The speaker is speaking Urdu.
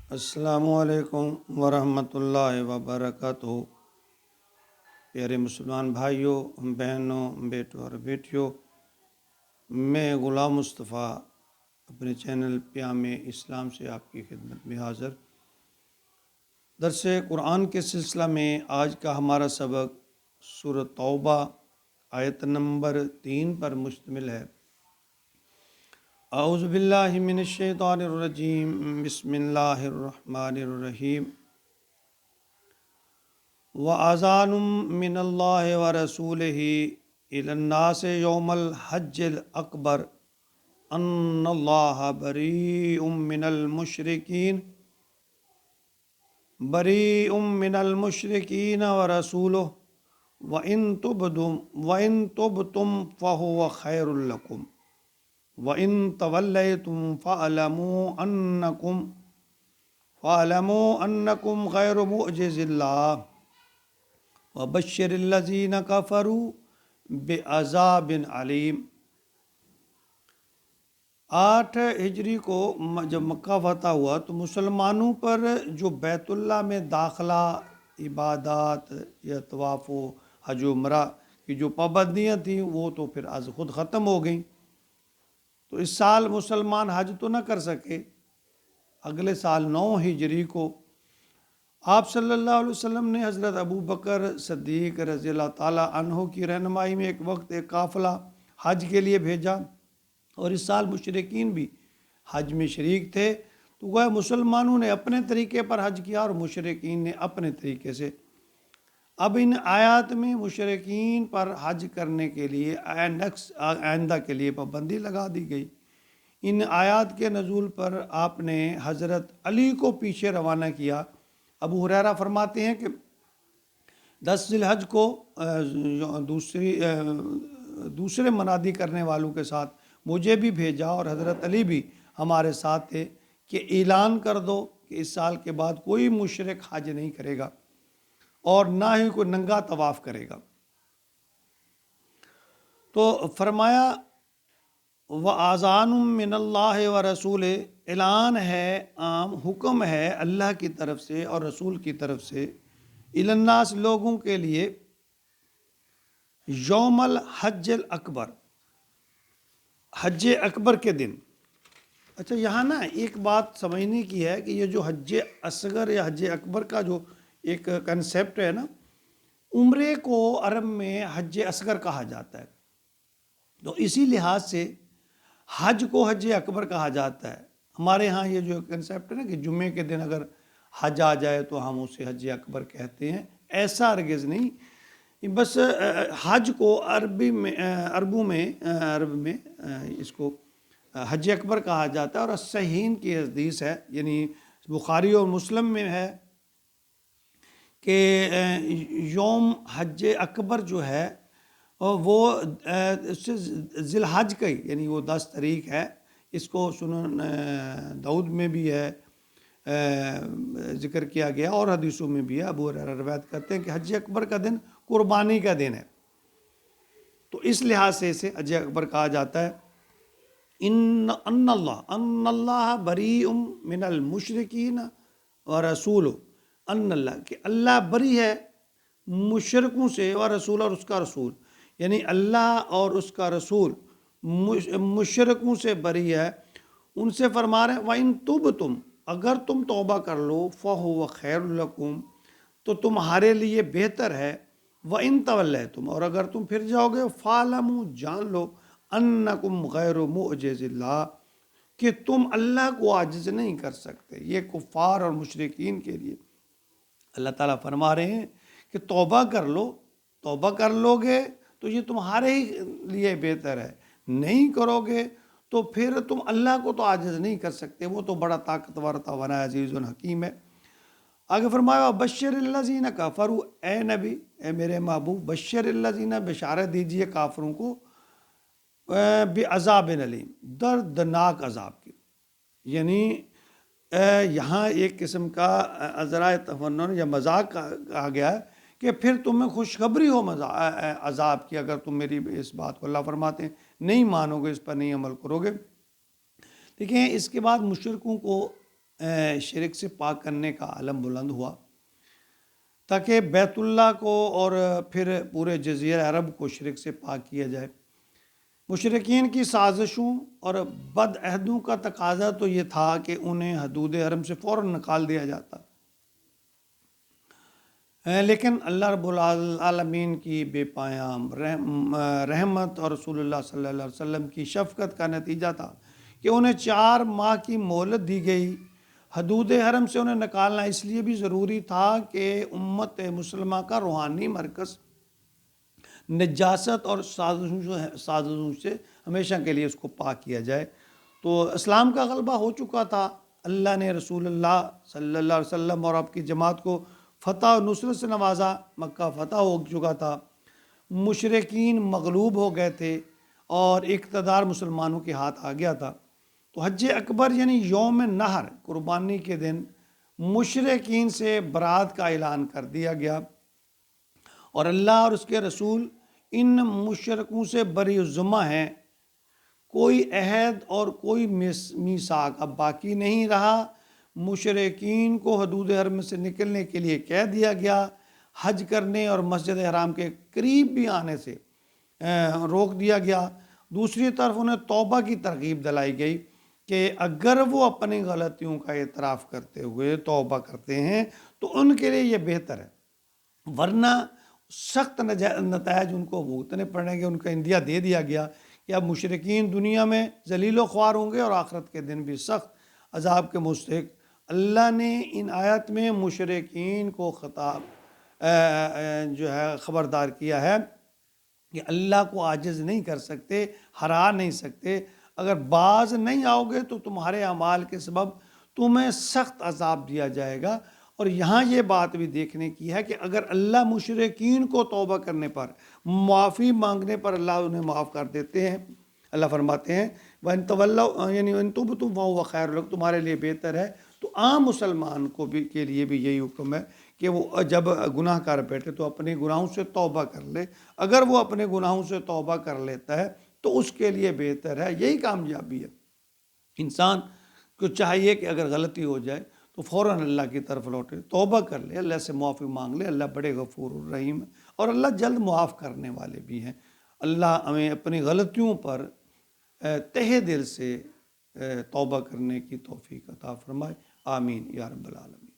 السلام علیکم ورحمۃ اللہ وبرکاتہ۔ پیارے مسلمان بھائیوں، بہنوں، بیٹوں اور بیٹیوں، میں غلام مصطفیٰ اپنے چینل پیام اسلام سے آپ کی خدمت میں حاضر۔ درس قرآن کے سلسلہ میں آج کا ہمارا سبق سورۃ توبہ آیت نمبر 3 پر مشتمل ہے۔ اعوذ باللہ من الشیطان الرجیم، بسم اللہ الرحمن الرحیم۔ وَأَذَانٌ مِّنَ اللَّهِ وَرَسُولِهِ إِلَى النَّاسِ يَوْمَ الْحَجِّ الْأَكْبَرِ أَنَّ اللَّهَ بَرِيءٌ مِّنَ الْمُشْرِكِينَ وَرَسُولُهُ وَإِن تُبْتُمْ فَهُوَ خَيْرٌ لَكُمْ وَإِن تَوَلَّيْتُمْ فَاعْلَمُوا أَنَّكُمْ غَيْرُ مُعْجِزِ اللَّهِ وَبَشِّرِ الَّذِينَ كَفَرُوا بِعَذَابٍ عَلِيمٍ۔ 8 ہجری کو جب مکہ فتح ہوا تو مسلمانوں پر جو بیت اللہ میں داخلہ، عبادات یا طواف و حج و عمرہ کی جو پابندیاں تھیں وہ تو پھر از خود ختم ہو گئیں۔ تو اس سال مسلمان حج تو نہ کر سکے۔ اگلے سال 9 ہجری کو آپ صلی اللہ علیہ وسلم نے حضرت ابو بکر صدیق رضی اللہ تعالیٰ عنہ کی رہنمائی میں ایک وقت ایک قافلہ حج کے لیے بھیجا، اور اس سال مشرکین بھی حج میں شریک تھے۔ تو وہ مسلمانوں نے اپنے طریقے پر حج کیا اور مشرکین نے اپنے طریقے سے۔ اب ان آیات میں مشرکین پر حج کرنے کے لیے آئندہ کے لیے پابندی لگا دی گئی۔ ان آیات کے نزول پر آپ نے حضرت علی کو پیچھے روانہ کیا۔ ابو ہریرہ فرماتے ہیں کہ 10 ذی الحج کو دوسرے منادی کرنے والوں کے ساتھ مجھے بھی بھیجا، اور حضرت علی بھی ہمارے ساتھ تھے کہ اعلان کر دو کہ اس سال کے بعد کوئی مشرک حج نہیں کرے گا اور نہ ہی کوئی ننگا طواف کرے گا۔ تو فرمایا وَآذَانٌ مِّنَ اللَّهِ وَرَسُولِهِ، اعلان ہے، عام حکم ہے اللہ کی طرف سے اور رسول کی طرف سے، اِلَى النَّاسِ لوگوں کے لیے، یوم الحج الاکبر، حج اکبر کے دن۔ اچھا، یہاں نا ایک بات سمجھنے کی ہے کہ یہ جو حج اصغر یا حج اکبر کا جو ایک کنسیپٹ ہے نا، عمرے کو عرب میں حج اصغر کہا جاتا ہے، تو اسی لحاظ سے حج کو حج اکبر کہا جاتا ہے۔ ہمارے ہاں یہ جو کنسیپٹ ہے نا کہ جمعے کے دن اگر حج آ جائے تو ہم اسے حج اکبر کہتے ہیں، ایسا ہرگز نہیں۔ بس حج کو عرب میں اس کو حج اکبر کہا جاتا ہے، اور صحیحین کی حدیث ہے، یعنی بخاری اور مسلم میں ہے کہ یوم حج اکبر جو ہے وہ ذی الحج کا ہی، یعنی وہ 10 تاریخ ہے۔ اس کو سنن داؤد میں بھی ہے ذکر کیا گیا، اور حدیثوں میں بھی ہے۔ ابو ہریرہ روایت کرتے ہیں کہ حج اکبر کا دن قربانی کا دن ہے، تو اس لحاظ سے اسے حج اکبر کہا جاتا ہے۔ ان اللہ بریء من المشرکین ورسولہ، ان اللہ کہ اللہ بری ہے مشرکوں سے، اور رسول اور اس کا رسول، یعنی اللہ اور اس کا رسول مشرکوں سے بری ہے۔ ان سے فرما رہے ہیں وَإِن تُبْتُمْ، اگر تم توبہ کر لو، فَهُوَ خَيْرٌ لَكُمْ، تو تمہارے لیے بہتر ہے، وَإِن تَوَلَّيْتُمْ، اور اگر تم پھر جاؤ گے، فَاعْلَمُوا، جان لو، أَنَّكُمْ غَيْرُ مُعْجِزِ اللَّهِ، کہ تم اللہ کو عاجز نہیں کر سکتے۔ یہ کفار اور مشرکین کے لیے اللہ تعالیٰ فرما رہے ہیں کہ توبہ کر لو، توبہ کر لو گے تو یہ تمہارے ہی لیے بہتر ہے، نہیں کرو گے تو پھر تم اللہ کو تو عاجز نہیں کر سکتے، وہ تو بڑا طاقتور توانا عزیز الحکیم ہے۔ آگے فرمایا بشر الذین کفروا، اے نبی، اے میرے محبوب، بشر الذین، بشارت دیجئے کافروں کو، بعذاب علیم، دردناک عذاب کی۔ یعنی یہاں ایک قسم کا ذرائع تفنن یا مذاق کہا گیا ہے کہ پھر تمہیں خوشخبری ہو عذاب کی، اگر تم میری اس بات کو، اللہ فرماتے ہیں، نہیں مانو گے، اس پر نہیں عمل کرو گے۔ دیکھیں، اس کے بعد مشرکوں کو شرک سے پاک کرنے کا علم بلند ہوا، تاکہ بیت اللہ کو اور پھر پورے جزیرہ عرب کو شرک سے پاک کیا جائے۔ مشرکین کی سازشوں اور بد عہدوں کا تقاضا تو یہ تھا کہ انہیں حدود حرم سے فوراً نکال دیا جاتا، لیکن اللہ رب العالمین کی بے پایاں رحمت اور رسول اللہ صلی اللہ علیہ وسلم کی شفقت کا نتیجہ تھا کہ انہیں 4 ماہ کی مہلت دی گئی۔ حدود حرم سے انہیں نکالنا اس لیے بھی ضروری تھا کہ امت مسلمہ کا روحانی مرکز نجاست اور سازشوں سے ہمیشہ کے لیے اس کو پاک کیا جائے۔ تو اسلام کا غلبہ ہو چکا تھا، اللہ نے رسول اللہ صلی اللہ علیہ وسلم اور آپ کی جماعت کو فتح و نصرت سے نوازا، مکہ فتح ہو چکا تھا، مشرکین مغلوب ہو گئے تھے اور اقتدار مسلمانوں کے ہاتھ آ گیا تھا۔ تو حج اکبر یعنی یوم نحر، قربانی کے دن مشرکین سے برات کا اعلان کر دیا گیا، اور اللہ اور اس کے رسول ان مشرکوں سے بری الذمہ ہیں۔ کوئی عہد اور کوئی میثاق اب باقی نہیں رہا۔ مشرکین کو حدود حرم سے نکلنے کے لیے کہہ دیا گیا، حج کرنے اور مسجد حرام کے قریب بھی آنے سے روک دیا گیا۔ دوسری طرف انہیں توبہ کی ترغیب دلائی گئی کہ اگر وہ اپنی غلطیوں کا اعتراف کرتے ہوئے توبہ کرتے ہیں تو ان کے لیے یہ بہتر ہے، ورنہ سخت نتائج ان کو بھگتنے پڑیں گے۔ ان کا اندیا دے دیا گیا کہ اب مشرکین دنیا میں ذلیل و خوار ہوں گے اور آخرت کے دن بھی سخت عذاب کے مستحق۔ اللہ نے ان آیت میں مشرکین کو خطاب خبردار کیا ہے کہ اللہ کو عاجز نہیں کر سکتے، ہرا نہیں سکتے۔ اگر باز نہیں آؤ گے تو تمہارے اعمال کے سبب تمہیں سخت عذاب دیا جائے گا۔ اور یہاں یہ بات بھی دیکھنے کی ہے کہ اگر اللہ مشرکین کو توبہ کرنے پر، معافی مانگنے پر اللہ انہیں معاف کر دیتے ہیں۔ اللہ فرماتے ہیں وَإِن تَوَلَّوْا یعنی وَإِن تُبْتُمْ فَهُوَ خَيْرٌ لَكُمْ، تمہارے لیے بہتر ہے۔ تو عام مسلمان کو بھی کے لیے بھی یہی حکم ہے کہ وہ جب گناہ کر بیٹھے تو اپنے گناہوں سے توبہ کر لے۔ اگر وہ اپنے گناہوں سے توبہ کر لیتا ہے تو اس کے لیے بہتر ہے، یہی کامیابی ہے۔ انسان کو چاہیے کہ اگر غلطی ہو جائے تو فوراً اللہ کی طرف لوٹے، توبہ کر لے، اللہ سے معافی مانگ لے۔ اللہ بڑے غفور الرحیم ہے اور اللہ جلد معاف کرنے والے بھی ہیں۔ اللہ ہمیں اپنی غلطیوں پر تہہ دل سے توبہ کرنے کی توفیق عطا فرمائے، آمین یا رب العالمین۔